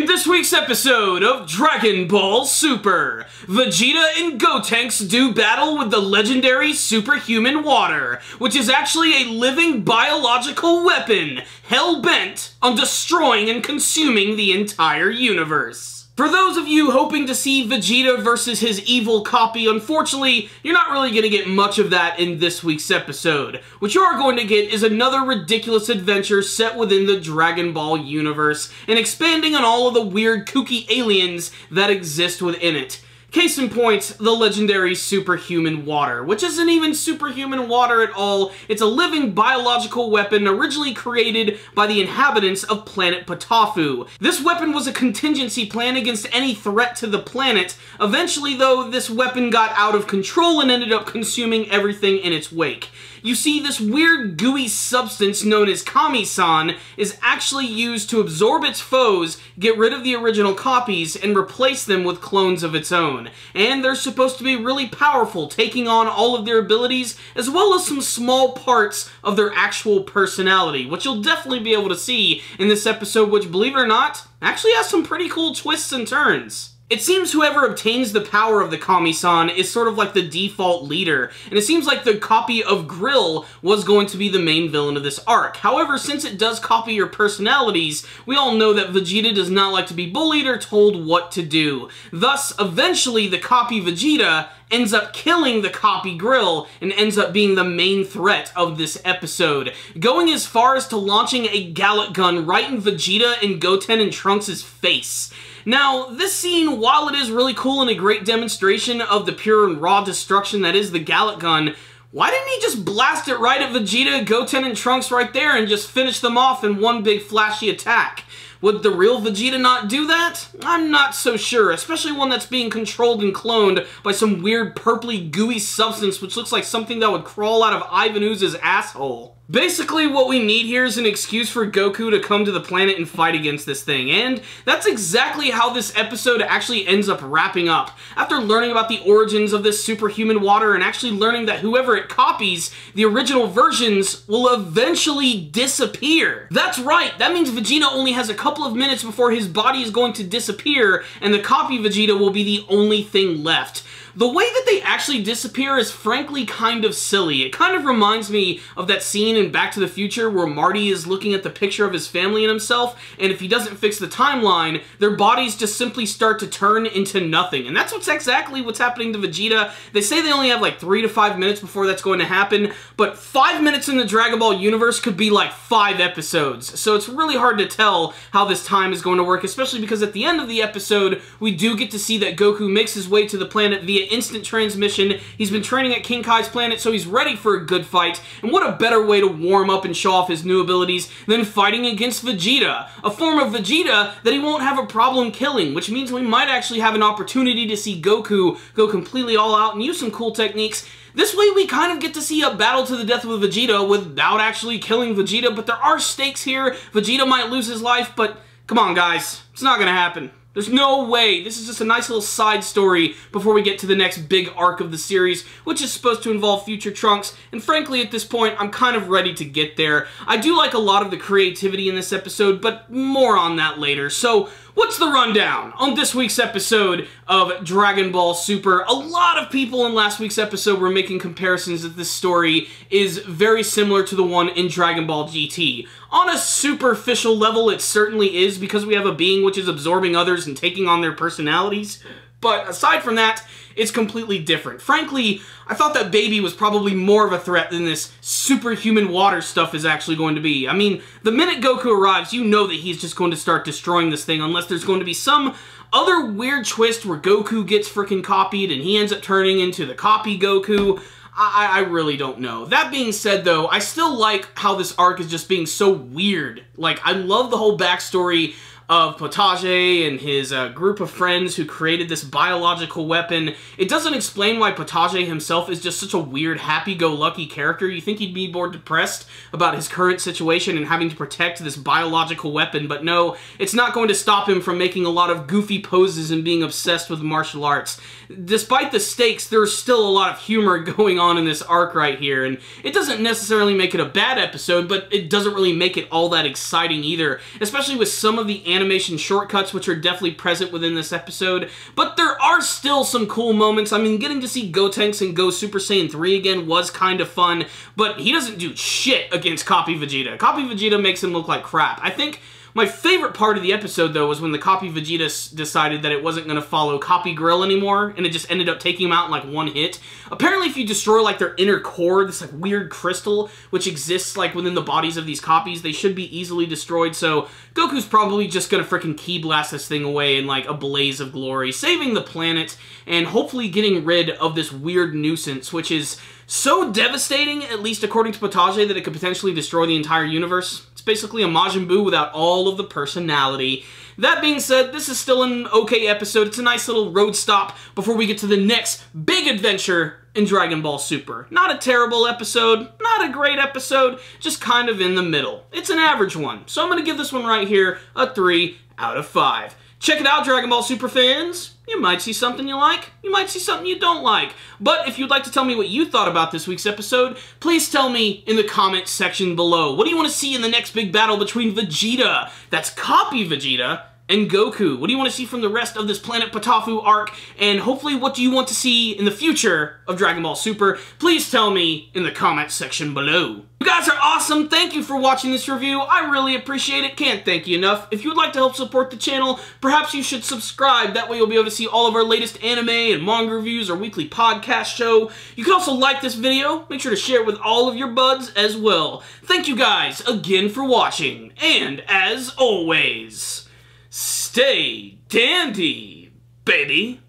In this week's episode of Dragon Ball Super, Vegeta and Gotenks do battle with the legendary superhuman water, which is actually a living biological weapon, hell-bent on destroying and consuming the entire universe. For those of you hoping to see Vegeta versus his evil copy, unfortunately, you're not really going to get much of that in this week's episode. What you are going to get is another ridiculous adventure set within the Dragon Ball universe, and expanding on all of the weird, kooky aliens that exist within it. Case in point, the legendary superhuman water, which isn't even superhuman water at all. It's a living biological weapon originally created by the inhabitants of planet Potafu. This weapon was a contingency plan against any threat to the planet. Eventually, though, this weapon got out of control and ended up consuming everything in its wake. You see, this weird gooey substance known as Kami-san is actually used to absorb its foes, get rid of the original copies, and replace them with clones of its own. And they're supposed to be really powerful, taking on all of their abilities, as well as some small parts of their actual personality, which you'll definitely be able to see in this episode, which, believe it or not, actually has some pretty cool twists and turns. It seems whoever obtains the power of the Kami-san is sort of like the default leader, and it seems like the copy of Grill was going to be the main villain of this arc. However, since it does copy your personalities, we all know that Vegeta does not like to be bullied or told what to do. Thus, eventually, the copy Vegeta ends up killing the copy Grill and ends up being the main threat of this episode, going as far as to launching a Gallic gun right in Vegeta and Goten and Trunks' face. Now, this scene, while it is really cool and a great demonstration of the pure and raw destruction that is the Gallic gun, why didn't he just blast it right at Vegeta, Goten, and Trunks right there and just finish them off in one big flashy attack? Would the real Vegeta not do that? I'm not so sure, especially one that's being controlled and cloned by some weird purpley gooey substance which looks like something that would crawl out of Ivan Ooze's asshole. Basically, what we need here is an excuse for Goku to come to the planet and fight against this thing, and that's exactly how this episode actually ends up wrapping up. After learning about the origins of this superhuman water and actually learning that whoever it copies, the original versions, will eventually disappear. That's right, that means Vegeta only has a couple of minutes before his body is going to disappear, and the copy Vegeta will be the only thing left. The way that they actually disappear is frankly kind of silly. It kind of reminds me of that scene in Back to the Future where Marty is looking at the picture of his family and himself, and if he doesn't fix the timeline, their bodies just simply start to turn into nothing. And that's exactly what's happening to Vegeta. They say they only have like 3 to 5 minutes before that's going to happen, but 5 minutes in the Dragon Ball universe could be like 5 episodes. So it's really hard to tell how this time is going to work, especially because at the end of the episode, we do get to see that Goku makes his way to the planet via instant transmission. He's been training at King Kai's planet, so he's ready for a good fight. And what a better way to warm up and show off his new abilities than fighting against Vegeta, a form of Vegeta that he won't have a problem killing, which means we might actually have an opportunity to see Goku go completely all out and use some cool techniques. This way we kind of get to see a battle to the death with Vegeta without actually killing Vegeta, but there are stakes here. Vegeta might lose his life, but come on guys, it's not gonna happen. There's no way. This is just a nice little side story before we get to the next big arc of the series, which is supposed to involve future Trunks, and frankly, at this point, I'm kind of ready to get there. I do like a lot of the creativity in this episode, but more on that later. So, what's the rundown on this week's episode of Dragon Ball Super? A lot of people in last week's episode were making comparisons that this story is very similar to the one in Dragon Ball GT. On a superficial level, it certainly is, because we have a being which is absorbing others and taking on their personalities. But aside from that, it's completely different. Frankly, I thought that Baby was probably more of a threat than this superhuman water stuff is actually going to be. I mean, the minute Goku arrives, you know that he's just going to start destroying this thing unless there's going to be some other weird twist where Goku gets freaking copied and he ends up turning into the copy Goku. I really don't know. That being said, though, I still like how this arc is just being so weird. Like, I love the whole backstory of Potage and his group of friends who created this biological weapon. It doesn't explain why Potage himself is just such a weird, happy-go-lucky character. You think he'd be more depressed about his current situation and having to protect this biological weapon, but no, it's not going to stop him from making a lot of goofy poses and being obsessed with martial arts. Despite the stakes, there's still a lot of humor going on in this arc right here, and it doesn't necessarily make it a bad episode, but it doesn't really make it all that exciting either, especially with some of the animation shortcuts, which are definitely present within this episode, but there are still some cool moments. I mean, getting to see Gotenks and Go Super Saiyan 3 again was kind of fun, but he doesn't do shit against Copy Vegeta. Copy Vegeta makes him look like crap. I think my favorite part of the episode, though, was when the Copy Vegeta decided that it wasn't going to follow Copy Grill anymore, and it just ended up taking him out in, like, one hit. Apparently, if you destroy, like, their inner core, this, like, weird crystal, which exists, like, within the bodies of these copies, they should be easily destroyed, so Goku's probably just gonna frickin' ki blast this thing away in, like, a blaze of glory, saving the planet, and hopefully getting rid of this weird nuisance, which is so devastating, at least according to Potage, that it could potentially destroy the entire universe. It's basically a Majin Buu without all of the personality. That being said, this is still an okay episode. It's a nice little road stop before we get to the next big adventure in Dragon Ball Super. Not a terrible episode, not a great episode, just kind of in the middle. It's an average one, so I'm going to give this one right here a 3 out of 5. Check it out, Dragon Ball Super fans. You might see something you like, you might see something you don't like. But if you'd like to tell me what you thought about this week's episode, please tell me in the comments section below. What do you want to see in the next big battle between Vegeta, that's Copy Vegeta, and Goku? What do you want to see from the rest of this Planet Patafu arc? And hopefully, what do you want to see in the future of Dragon Ball Super? Please tell me in the comments section below. You guys are awesome. Thank you for watching this review. I really appreciate it. Can't thank you enough. If you would like to help support the channel, perhaps you should subscribe. That way you'll be able to see all of our latest anime and manga reviews, our weekly podcast show. You can also like this video. Make sure to share it with all of your buds as well. Thank you guys again for watching. And as always, stay dandy, baby.